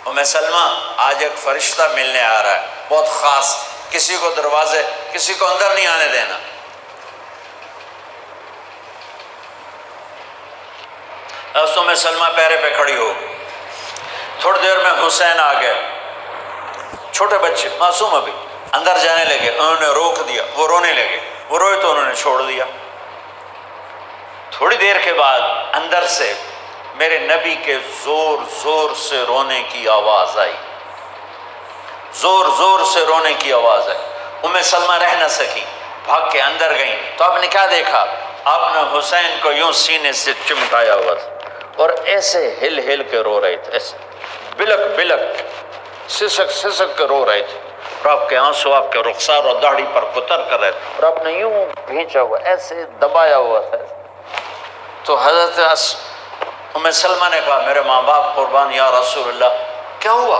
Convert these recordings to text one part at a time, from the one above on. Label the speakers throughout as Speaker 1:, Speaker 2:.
Speaker 1: ام سلمہ آج ایک فرشتہ ملنے آ رہا ہے، بہت خاص، کسی کو دروازے، کسی کو اندر نہیں آنے دینا۔ ام سلمہ پیرے پہ کھڑی ہو، تھوڑی دیر میں حسین آ گئے، چھوٹے بچے معصوم ابھی، اندر جانے لگے، انہوں نے روک دیا، وہ رونے لگے، وہ روئے تو انہوں نے چھوڑ دیا۔ تھوڑی دیر کے بعد اندر سے میرے نبی کے زور زور سے رونے کی آواز آئی، زور زور سے رونے کی آواز آئی۔ ام سلمہ رہ نہ سکی، بھاگ کے اندر گئیں تو آپ نے کیا دیکھا؟ آپ نے حسین کو یوں سینے سے چمٹایا ہوا تھا اور ایسے ہل ہل کے رو رہے تھے، ایسے بلک بلک سسک سسک کے رو رہے تھے، اور آپ کے آنسو آپ کے رخسار اور داڑھی پر قطر کر رہے تھے، اور آپ نے یوں بھینچا ہوا، ایسے دبایا ہوا تھا۔ تو حضرت ام سلمہ نے کہا میرے ماں باپ قربان یا رسول اللہ، کیا ہوا؟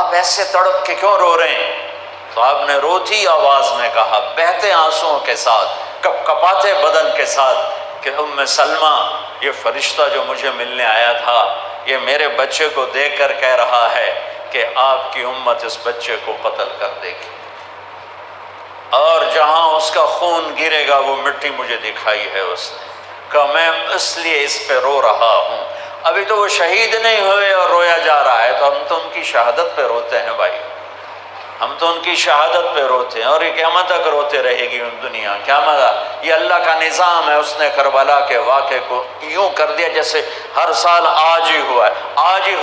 Speaker 1: آپ ایسے تڑپ کے کیوں رو رہے ہیں؟ تو آپ نے روتی آواز میں کہا، بہتے آنسوؤں کے ساتھ، کپ کپاتے بدن کے ساتھ، کہ ام سلمہ یہ فرشتہ جو مجھے ملنے آیا تھا یہ میرے بچے کو دیکھ کر کہہ رہا ہے کہ آپ کی امت اس بچے کو قتل کر دے گی، اور جہاں اس کا خون گرے گا وہ مٹی مجھے دکھائی ہے اس نے، کہ میں اس لیے اس پہ رو رہا ہوں۔ ابھی تو وہ شہید نہیں ہوئے اور رویا جا رہا ہے، تو ہم تو ان کی شہادت پہ روتے ہیں بھائی، ہم تو ان کی شہادت پہ روتے ہیں، اور یہ قیامت تک روتے رہے گی دنیا، قیامت۔ یہ اللہ کا نظام ہے، اس نے کربلا کے واقعے کو یوں کر دیا جیسے ہر سال آج ہی ہوا ہے، آج ہی